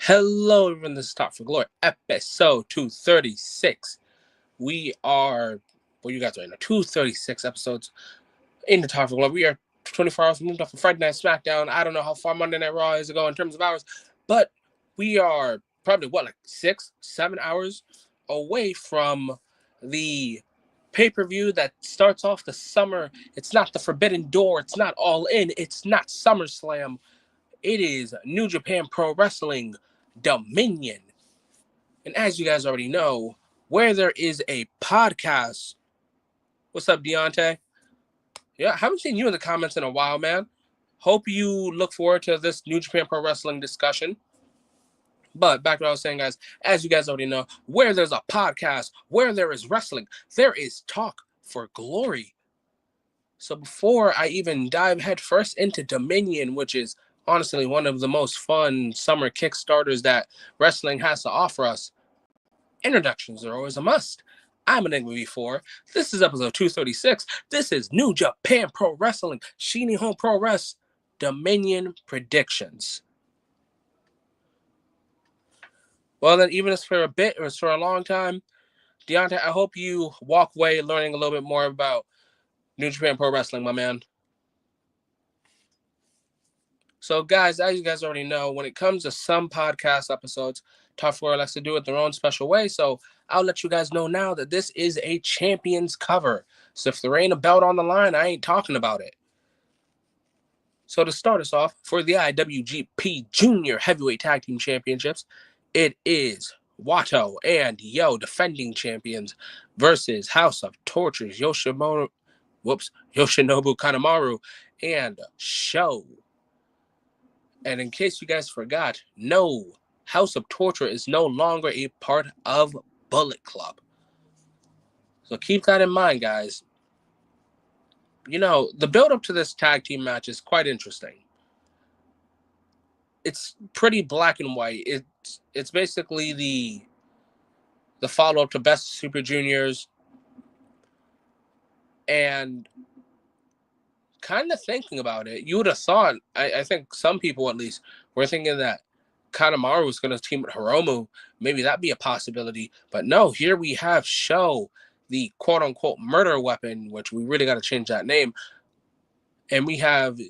Hello, everyone. This is Talk for Glory, episode 236. We are, well, you guys are in 236 episodes in the Talk for Glory. We are 24 hours moved off of Friday Night SmackDown. I don't know how far Monday Night Raw is to go in terms of hours, but we are probably, like 6-7 hours away from the pay-per-view that starts off the summer. It's not the Forbidden Door. It's not All In. It's not SummerSlam. It is New Japan Pro Wrestling Dominion. And as you guys already know, where there is a podcast. What's up, Deontay? Yeah, I haven't seen you in the comments in a while, man. Hope you look forward to this New Japan Pro Wrestling discussion. But back to what I was saying, guys, as you guys already know, where there's a podcast, where there is wrestling, there is Talk for Glory. So before I even dive headfirst into Dominion, which is honestly one of the most fun summer Kickstarters that wrestling has to offer us, introductions are always a must. I'm Enigma V4. This is episode 236. This is New Japan Pro Wrestling, Shinihon Pro Wrestling, Dominion predictions. Well, then, even if it's for a bit or it's for a long time, Deontay, I hope you walk away learning a little bit more about New Japan Pro Wrestling, my man. So, guys, as you guys already know, when it comes to some podcast episodes, Top 4 likes to do it their own special way. So I'll let you guys know now that this is a Champions cover. So if there ain't a belt on the line, I ain't talking about it. So to start us off, for the IWGP Junior Heavyweight Tag Team Championships, it is Wato and Yo, defending champions, versus House of Tortures, Yoshinobu Kanemaru, and Sho. And in case you guys forgot, no, House of Torture is no longer a part of Bullet Club. So keep that in mind, guys. You know, the build-up to this tag team match is quite interesting. It's pretty black and white. It's basically the follow-up to Best Super Juniors. And kind of thinking about it, you would have thought, I think some people at least, were thinking that Kanemaru was going to team with Hiromu. Maybe that'd be a possibility. But no, here we have Sho, the quote-unquote murder weapon, which we really got to change that name. And we have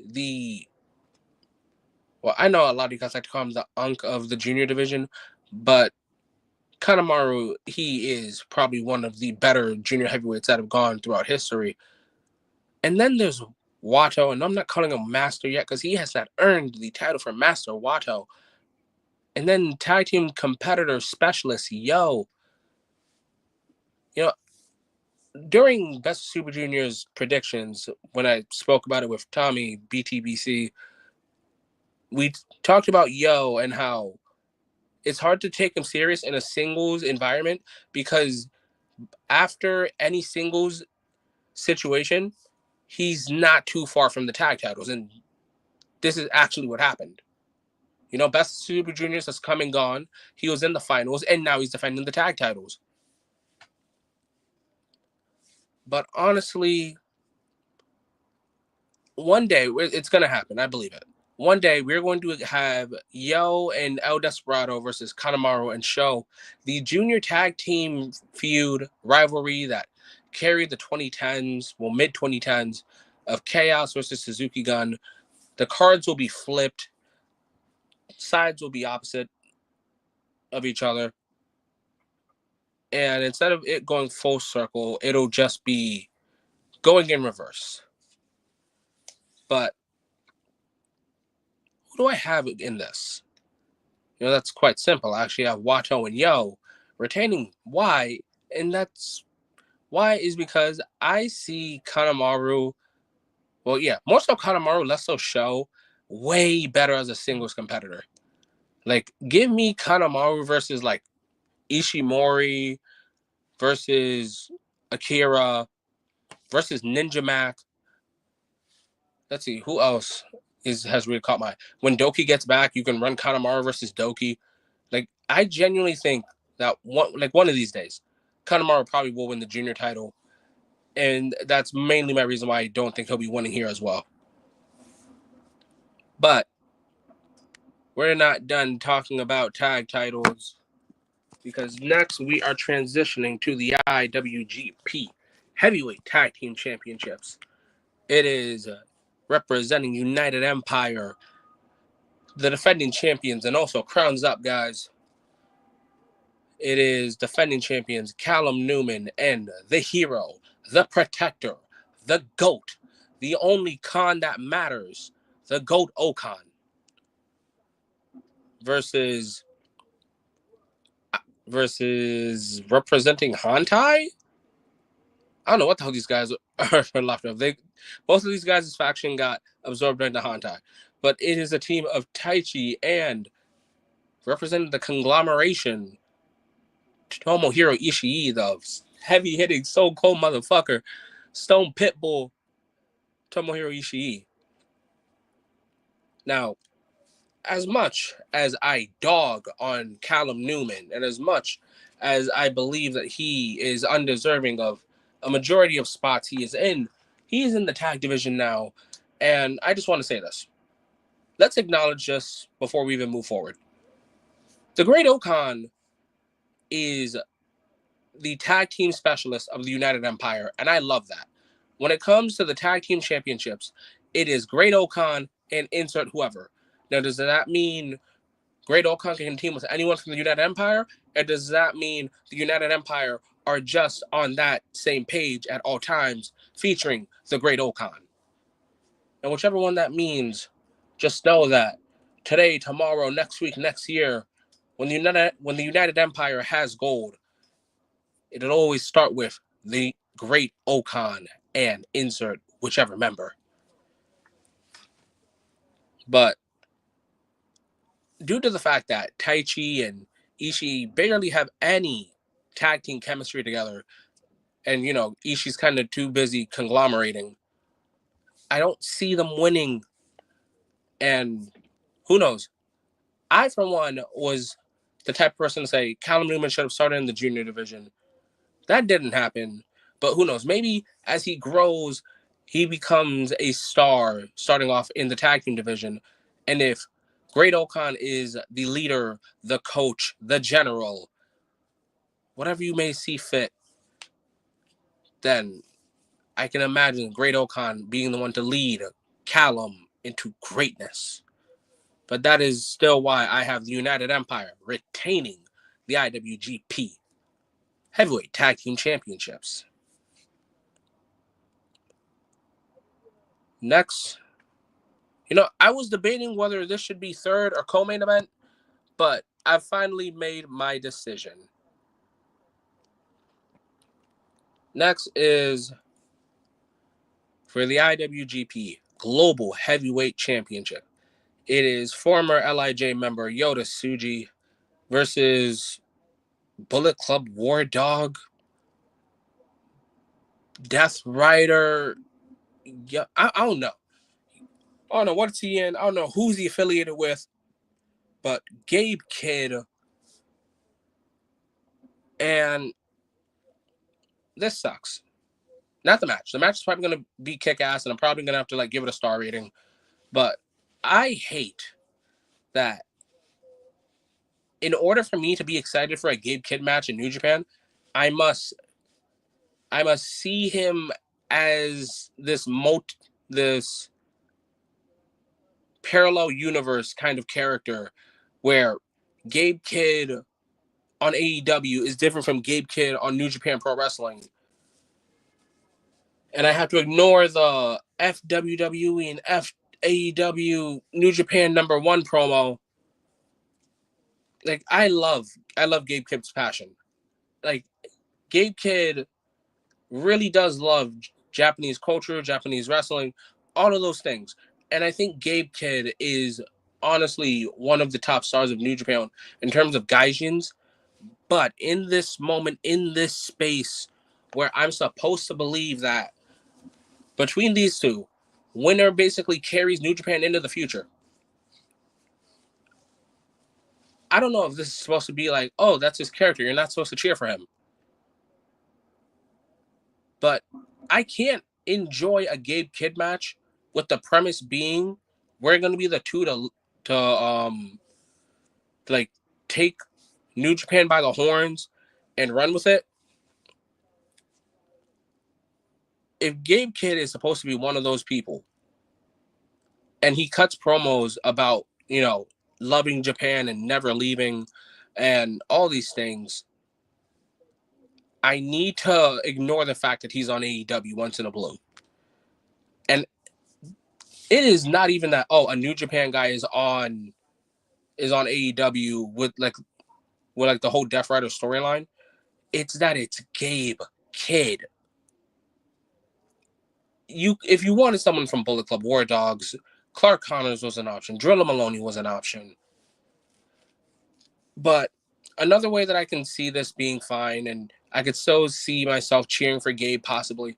well, I know a lot of you guys like to call him the Unk of the junior division, but Kanemaru, he is probably one of the better junior heavyweights that have gone throughout history. And then there's Wato, and I'm not calling him Master yet because he has not earned the title for Master Wato. And then tag team competitor specialist, Yo. You know, during Best Super Juniors predictions, when I spoke about it with Tommy, BTBC, we talked about Yo and how it's hard to take him serious in a singles environment because after any singles situation, he's not too far from the tag titles. And this is actually what happened. You know, Best Super Juniors has come and gone. He was in the finals, and now he's defending the tag titles. But honestly, one day, it's going to happen. I believe it. One day, we're going to have Yo and El Desperado versus Kanemaru and Sho, the junior tag team feud rivalry that carried the 2010s, well, mid-2010s, of Chaos versus Suzuki Gun. The cards will be flipped. Sides will be opposite of each other. And instead of it going full circle, it'll just be going in reverse. But who do I have in this? You know, that's quite simple. I actually have Wato and Yo retaining. Why? And that's why is because I see Kanemaru, well, yeah, more so Kanemaru, less so Sho, way better as a singles competitor. Like, give me Kanemaru versus, like, Ishimori versus Akira versus Ninja Mac. Let's see, who else has really caught my eye? When Doki gets back, you can run Kanemaru versus Doki. Like, I genuinely think that one of these days, Kanemaru probably will win the junior title. And that's mainly my reason why I don't think he'll be winning here as well. But we're not done talking about tag titles because next we are transitioning to the IWGP Heavyweight Tag Team Championships. It is representing United Empire, the defending champions, and also crowns up, guys. It is defending champions Callum Newman and the hero, the protector, the GOAT, the only Khan that matters, the GOAT Okan, versus representing Hantai. I don't know what the hell these guys are left of. Both of these guys' faction got absorbed into Hantai, but it is a team of Taichi and representing the conglomeration Tomohiro Ishii, the heavy hitting, so cold motherfucker, Stone Pitbull Tomohiro Ishii. Now, as much as I dog on Callum Newman, and as much as I believe that he is undeserving of a majority of spots he is in the tag division now. And I just want to say this. Let's acknowledge this before we even move forward. The Great Okan is the tag team specialist of the United Empire, and I love that. When it comes to the tag team championships, it is Great Okan and insert whoever. Now, does that mean Great Okan can team with anyone from the United Empire? Or does that mean the United Empire are just on that same page at all times, featuring the Great Okan? And whichever one that means, just know that today, tomorrow, next week, next year, when the United Empire has gold, it'll always start with the Great Okan and insert whichever member. But due to the fact that Taichi and Ishii barely have any tag team chemistry together, and Ishii's kind of too busy conglomerating, I don't see them winning. And who knows? I, for one, was the type of person to say Callum Newman should have started in the junior division. That didn't happen. But who knows? Maybe as he grows, he becomes a star starting off in the tag team division. And if Great Okan is the leader, the coach, the general, whatever you may see fit, then I can imagine Great Okan being the one to lead Callum into greatness. But that is still why I have the United Empire retaining the IWGP Heavyweight Tag Team Championships. Next, I was debating whether this should be third or co-main event, but I've finally made my decision. Next is for the IWGP Global Heavyweight Championship. It is former LIJ member Yota Tsuji versus Bullet Club War Dog, Death Rider. Yeah, I don't know. I don't know what's he in. I don't know who's he affiliated with. But Gabe Kidd. And this sucks. Not the match. The match is probably going to be kick-ass, and I'm probably going to have to give it a star rating. But I hate that in order for me to be excited for a Gabe Kidd match in New Japan, I must see him as this parallel universe kind of character where Gabe Kidd on AEW is different from Gabe Kidd on New Japan Pro Wrestling. And I have to ignore the FWWE and AEW New Japan #1 promo. I love Gabe Kidd's passion. Gabe Kidd really does love Japanese culture, Japanese wrestling, all of those things. And I think Gabe Kidd is honestly one of the top stars of New Japan in terms of gaijins. But in this moment, in this space where I'm supposed to believe that between these two, winner basically carries New Japan into the future. I don't know if this is supposed to be oh, that's his character. You're not supposed to cheer for him. But I can't enjoy a Gabe Kidd match with the premise being we're going to be the two to like take New Japan by the horns and run with it. If Gabe Kidd is supposed to be one of those people, and he cuts promos about, loving Japan and never leaving and all these things, I need to ignore the fact that he's on AEW once in a blue. And it is not even that, a New Japan guy is on AEW with the whole Death Rider storyline. It's that it's Gabe Kidd. If you wanted someone from Bullet Club, War Dogs, Clark Connors was an option. Drilla Maloney was an option. But another way that I can see this being fine, and I could so see myself cheering for Gabe possibly,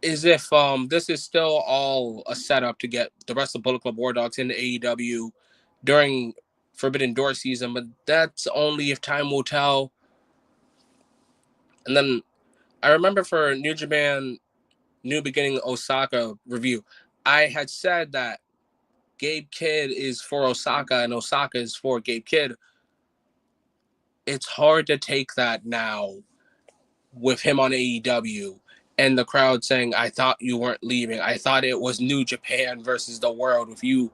is if this is still all a setup to get the rest of Bullet Club War Dogs into AEW during Forbidden Door season, but that's only if time will tell. And then I remember for New Japan New Beginning Osaka review, I had said that Gabe Kidd is for Osaka and Osaka is for Gabe Kidd. It's hard to take that now with him on AEW and the crowd saying, I thought you weren't leaving. I thought it was New Japan versus the world with you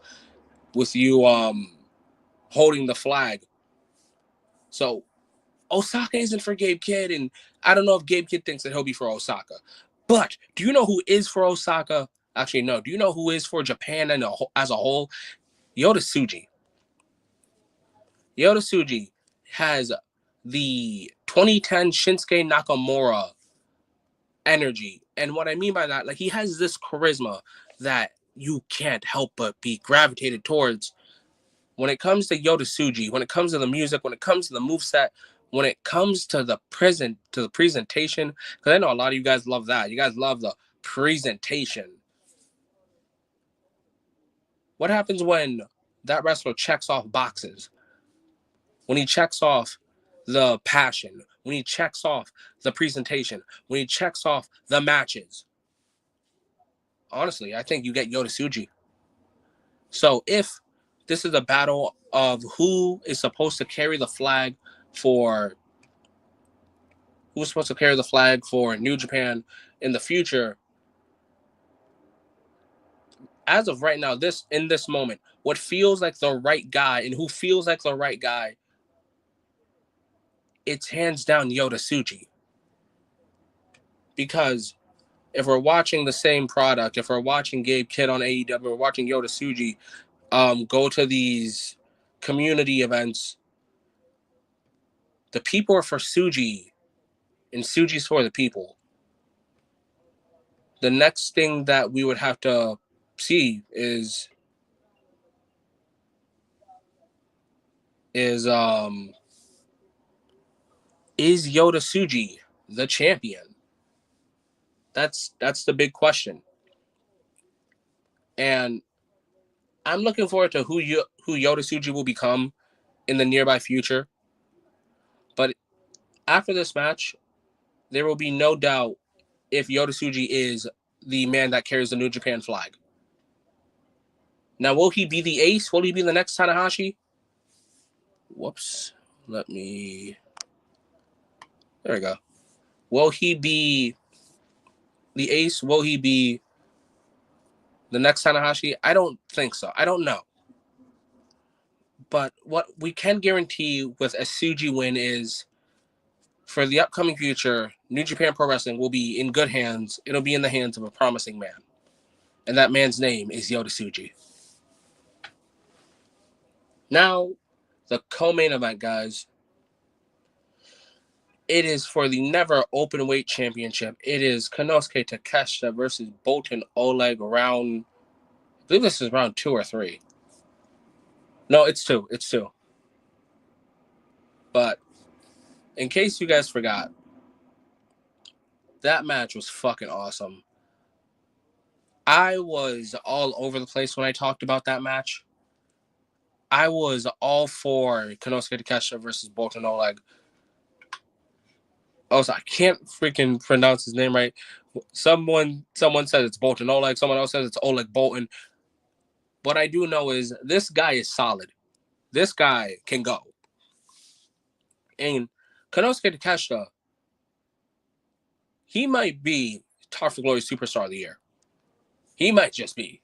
holding the flag. So Osaka isn't for Gabe Kidd, and I don't know if Gabe Kidd thinks that he'll be for Osaka. But do you know who is for Osaka? Actually, no. Do you know who is for Japan as a whole? Yota Tsuji. Yota Tsuji has the 2010 Shinsuke Nakamura energy. And what I mean by that, he has this charisma that you can't help but be gravitated towards when it comes to Yota Tsuji, when it comes to the music, when it comes to the moveset, when it comes to the presentation, because I know a lot of you guys love that. You guys love the presentation. What happens when that wrestler checks off boxes? When he checks off the passion, when he checks off the presentation, when he checks off the matches? Honestly, I think you get Yota Tsuji. So if this is a battle of who's supposed to carry the flag for New Japan in the future, as of right now, in this moment, what feels like the right guy and who feels like the right guy, it's hands down Yota Tsuji. Because if we're watching the same product, if we're watching Gabe Kidd on AEW, we're watching Yota Tsuji go to these community events, the people are for Tsuji, and Tsuji's for the people. The next thing that we would have to see is Yota Tsuji the champion? That's the big question. And I'm looking forward to who Yota Tsuji will become in the nearby future. But after this match, there will be no doubt if Yota Tsuji is the man that carries the New Japan flag. Now, will he be the ace? Will he be the next Tanahashi? Whoops. There we go. Will he be the ace? Will he be the next Tanahashi? I don't think so. I don't know. But what we can guarantee with a Tsuji win is for the upcoming future, New Japan Pro Wrestling will be in good hands. It'll be in the hands of a promising man. And that man's name is Yota Tsuji. Now, the co-main event, guys. It is for the never open weight championship. It is Konosuke Takeshita versus Boltin Oleg round. I believe this is round 2 or 3. No, it's 2. It's 2. But in case you guys forgot, that match was fucking awesome. I was all over the place when I talked about that match. I was all for Konosuke Takeshita versus Boltin Oleg. Also, I can't freaking pronounce his name right. Someone says it's Boltin Oleg. Someone else says it's Oleg Boltin. What I do know is this guy is solid. this guy can go. And Konosuke Takeshita, he might be Tar for Glory Superstar of the Year. He might just be.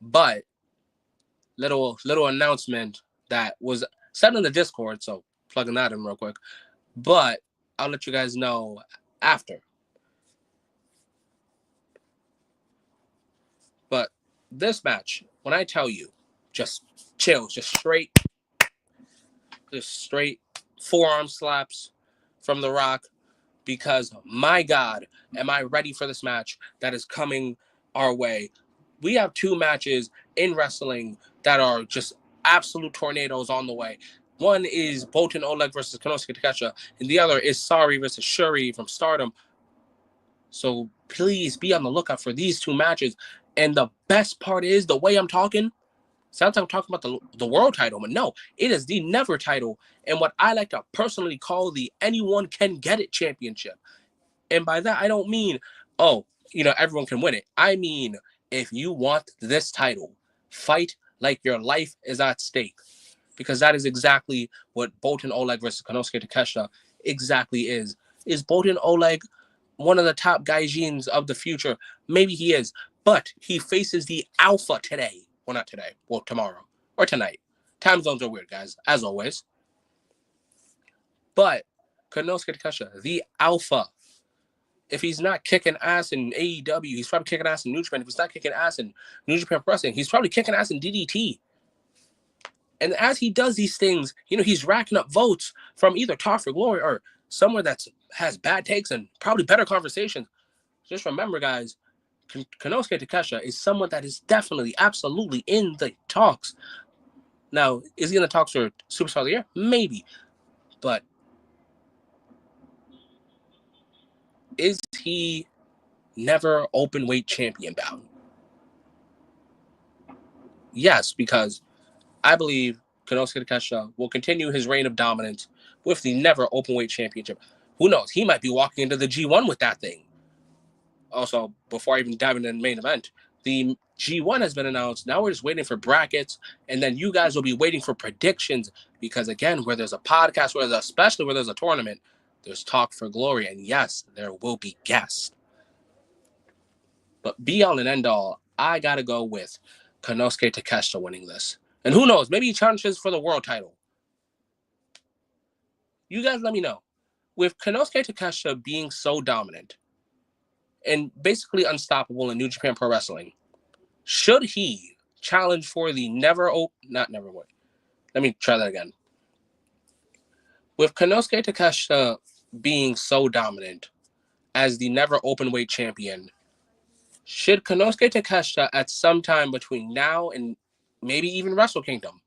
But little announcement that was said in the Discord, so plugging that in real quick. But I'll let you guys know after. But this match, when I tell you, just chill, just straight forearm slaps from The Rock, because my God, am I ready for this match that is coming our way. We have two matches in wrestling that are just absolute tornadoes on the way. One is Boltin Oleg versus Konosuke Takeshita, and the other is Sari versus Shuri from Stardom. So please be on the lookout for these two matches. And the best part is, the way I'm talking, sounds like I'm talking about the world title, but no, it is the Never title, and what I like to personally call the Anyone Can Get It Championship. And by that, I don't mean, everyone can win it. I mean, if you want this title, fight like your life is at stake. Because that is exactly what Boltin Oleg versus Konosuke Takeshita exactly is. Is Boltin Oleg one of the top gaijins of the future? Maybe he is. But he faces the Alpha today. Well, not today. Well, tomorrow. Or tonight. Time zones are weird, guys. As always. But Konosuke Takeshita, the Alpha. If he's not kicking ass in AEW, he's probably kicking ass in New Japan. If he's not kicking ass in New Japan Pro Wrestling, he's probably kicking ass in DDT. And as he does these things, he's racking up votes from either Tar for Glory or somewhere that has bad takes and probably better conversations. Just remember, guys, Konosuke Takeshita is someone that is definitely, absolutely in the talks. Now, is he in the talks for Superstar of the Year? Maybe. But is he never open weight champion bound? Yes, because I believe Konosuke Takeshita will continue his reign of dominance with the never open weight championship. Who knows? He might be walking into the G1 with that thing. Also, before I even dive into the main event, the G1 has been announced. Now we're just waiting for brackets, and then you guys will be waiting for predictions, because again, where there's a podcast, especially where there's a tournament, there's talk for glory, and yes, there will be guests. But be all and end all, I gotta go with Konosuke Takeshita winning this. And who knows, maybe he challenges for the world title. You guys let me know. With Konosuke Takeshita being so dominant and basically unstoppable in New Japan Pro Wrestling, should he challenge for the let me try that again. With Konosuke Takeshita being so dominant as the never open weight champion, should Konosuke Takeshita at some time between now and maybe even Wrestle Kingdom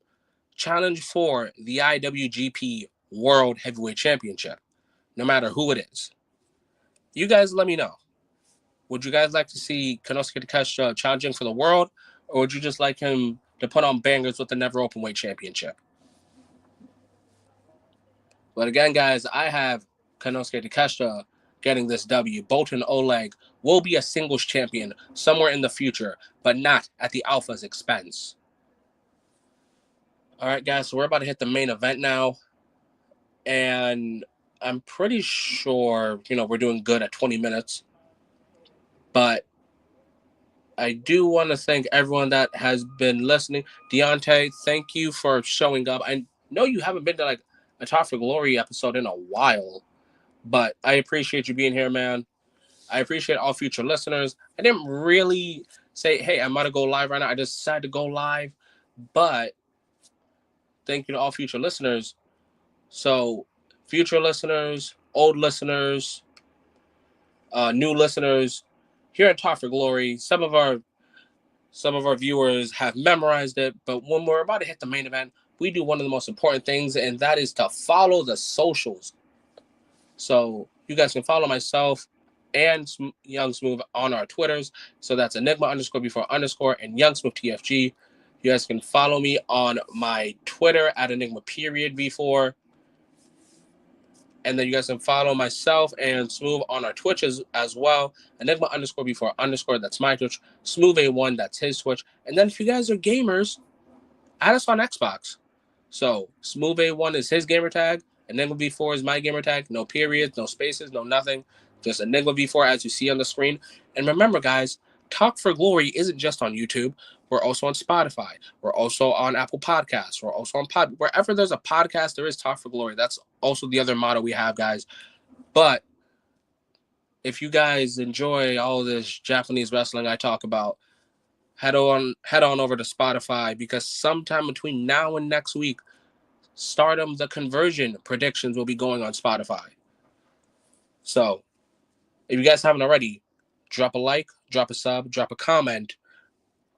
challenge for the IWGP World Heavyweight Championship, no matter who it is? You guys let me know. Would you guys like to see Konosuke Takeshita challenging for the world, or would you just like him to put on bangers with the never open weight championship? But again, guys, I have Konosuke Takeshita getting this W. Boltin Oleg will be a singles champion somewhere in the future, but not at the Alpha's expense. All right, guys, so we're about to hit the main event now. And I'm pretty sure, we're doing good at 20 minutes. But I do want to thank everyone that has been listening. Deontay, thank you for showing up. I know you haven't been to a Talk for Glory episode in a while, but I appreciate you being here, man. I appreciate all future listeners. I didn't really say, hey, I'm going to go live right now. I just decided to go live, but thank you to all future listeners. So future listeners, old listeners, new listeners, here at Talk for Glory, some of our viewers have memorized it, but when we're about to hit the main event, we do one of the most important things, and that is to follow the socials. So you guys can follow myself and Young Smoove on our Twitters. So that's Enigma_before_ and Young Smoove TFG. You guys can follow me on my Twitter at Enigma_V4. And then you guys can follow myself and Smoove on our Twitches as well. Enigma_before_. That's my Twitch. Smoove A1, that's his Twitch. And then if you guys are gamers, add us on Xbox. So Smoove A1 is his gamer tag. Enigma V4 is my gamer tag. No periods, no spaces, no nothing. Just Enigma V4 as you see on the screen. And remember, guys, Talk for Glory isn't just on YouTube. We're also on Spotify. We're also on Apple Podcasts. We're also on wherever there's a podcast, there is Talk for Glory. That's also the other motto we have, guys. But if you guys enjoy all this Japanese wrestling I talk about, head on over to Spotify, because sometime between now and next week, Stardom the Conversion predictions will be going on Spotify. So if you guys haven't already, drop a like, drop a sub, drop a comment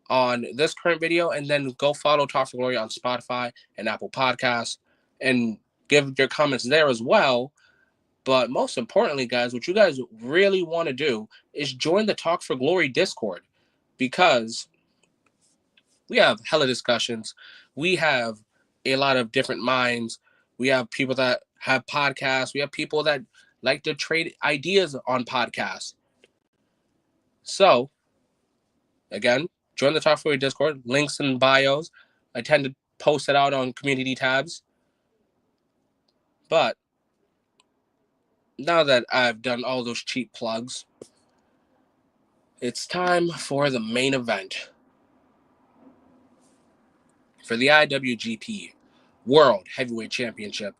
on this current video, and then go follow Talk for Glory on Spotify and Apple Podcasts, and give your comments there as well. But most importantly, guys, what you guys really want to do is join the Talk for Glory Discord, because we have hella discussions. We have a lot of different minds. We have people that have podcasts. We have people that like to trade ideas on podcasts. So, again, join the Talk for Glory Discord. Links in bios. I tend to post it out on community tabs. But now that I've done all those cheap plugs, it's time for the main event. For the IWGP World Heavyweight Championship,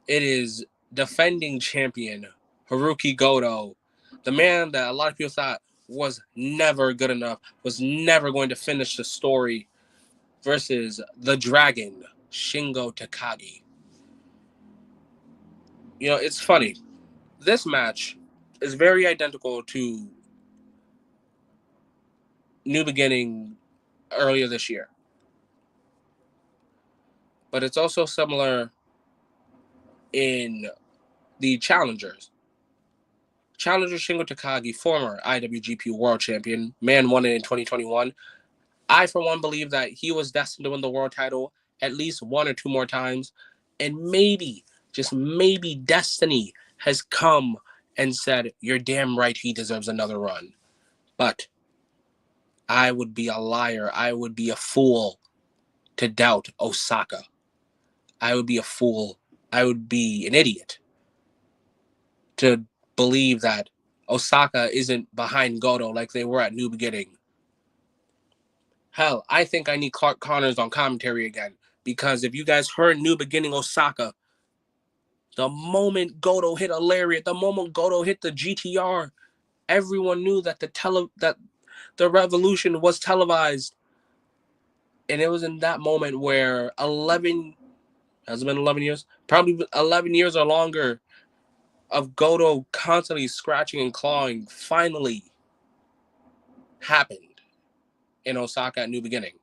it is defending champion Hirooki Goto, the man that a lot of people thought was never good enough, was never going to finish the story, versus the Dragon, Shingo Takagi. You know, it's funny. This match is very identical to New Beginning earlier this year. But it's also similar in the challengers. Challenger Shingo Takagi, former IWGP World Champion, man won it in 2021. I, for one, believe that he was destined to win the world title at least one or two more times. And maybe, just maybe, destiny has come and said, you're damn right, he deserves another run. But I would be a liar. I would be a fool to doubt Osaka. I would be a fool. I would be an idiot to believe that Osaka isn't behind Goto like they were at New Beginning. Hell, I think I need Clark Connors on commentary again, because if you guys heard New Beginning Osaka, the moment Goto hit a lariat, the moment Goto hit the GTR, everyone knew that the Revolution was televised. And it was in that moment where 11, has it been 11 years? Probably 11 years or longer of Goto constantly scratching and clawing finally happened in Osaka at New Beginning.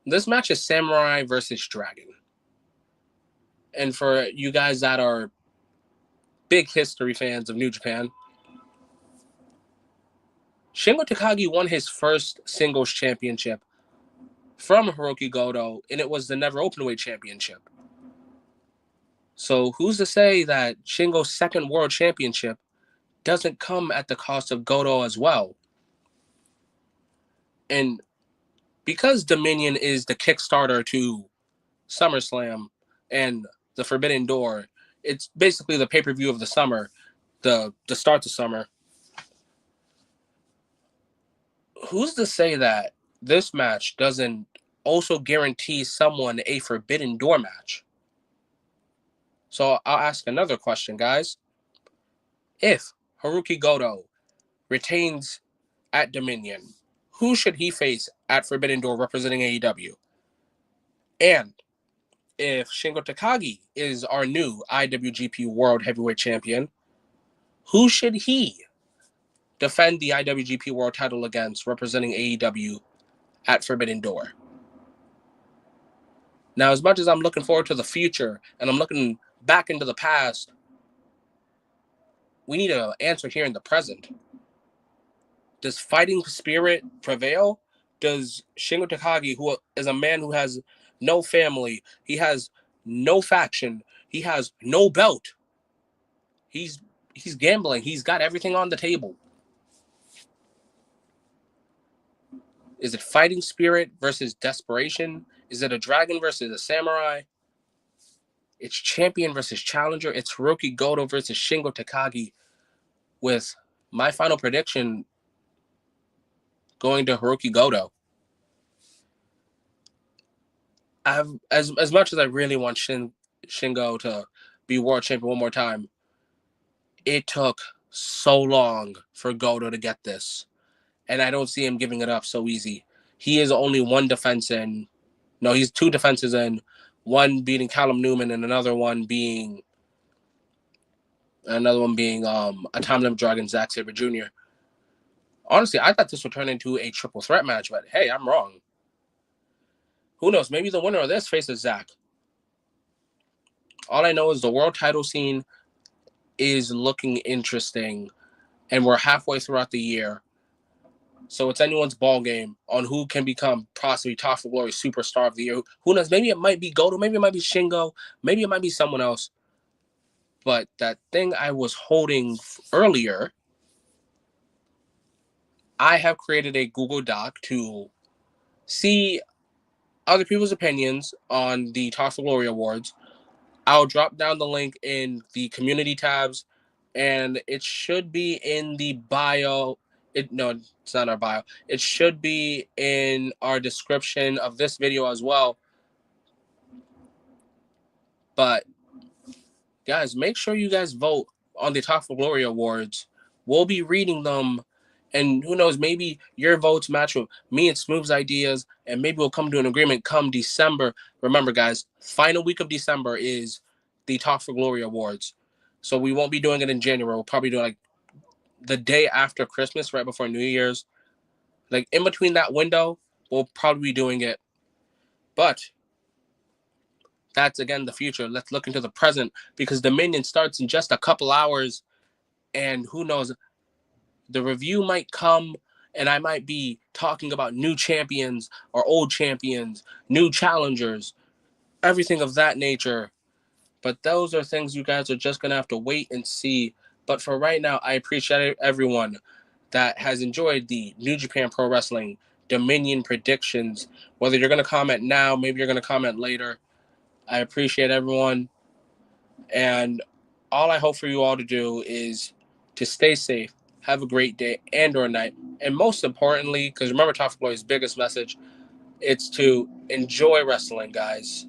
This match is Samurai versus Dragon. And for you guys that are big history fans of New Japan, Shingo Takagi won his first singles championship from Hirooki Goto, and it was the Never Openweight Championship. So who's to say that Shingo's second world championship doesn't come at the cost of Goto as well? And because Dominion is the Kickstarter to SummerSlam and the Forbidden Door, it's basically the pay-per-view of the summer, the start of summer. Who's to say that this match doesn't also guarantee someone a Forbidden Door match? So I'll ask another question, guys. If Hirooki Goto retains at Dominion, who should he face at Forbidden Door representing AEW? And if Shingo Takagi is our new IWGP World Heavyweight Champion, who should he defend the IWGP World title against representing AEW at Forbidden Door? Now, as much as I'm looking forward to the future and I'm looking back into the past, we need an answer here in the present. Does fighting spirit prevail? Does Shingo Takagi, who is a man who has no family, he has no faction, he has no belt, he's gambling, he's got everything on the table. Is it fighting spirit versus desperation? Is it a dragon versus a samurai? It's champion versus challenger. It's Hiroki Goto versus Shingo Takagi, with my final prediction going to Hiroki Goto. As much as I really want Shingo to be world champion one more time, it took so long for Goto to get this, and I don't see him giving it up so easy. He is only one defense in. No, he's two defenses in. One beating Callum Newman, and another one being a Time Limit Dragon Zack Sabre Jr. Honestly, I thought this would turn into a triple threat match, but hey, I'm wrong. Who knows? Maybe the winner of this faces Zack. All I know is the world title scene is looking interesting, and we're halfway throughout the year. So it's anyone's ball game on who can become possibly Top for Glory Superstar of the Year. Who knows? Maybe it might be Goto. Maybe it might be Shingo. Maybe it might be someone else. But that thing I was holding earlier, I have created a Google Doc to see other people's opinions on the Top for Glory Awards. I'll drop down the link in the community tabs, and it should be in the bio. No, it's not our bio. It should be in our description of this video as well. But guys, make sure you guys vote on the Top for Glory Awards. We'll be reading them, and who knows, maybe your votes match with me and Smoove's ideas, and maybe we'll come to an agreement come December. Remember, guys, final week of December is the Top for Glory Awards. So we won't be doing it in January. We'll probably do it like the day after Christmas, right before New Year's. Like in between that window, we'll probably be doing it. But that's, again, the future. Let's look into the present, because Dominion starts in just a couple hours, and who knows, the review might come, and I might be talking about new champions or old champions, new challengers, everything of that nature. But those are things you guys are just going to have to wait and see. But for right now, I appreciate everyone that has enjoyed the New Japan Pro Wrestling Dominion predictions. Whether you're going to comment now, maybe you're going to comment later. I appreciate everyone. And all I hope for you all to do is to stay safe, have a great day and or night. And most importantly, because remember Top Glory's biggest message, it's to enjoy wrestling, guys.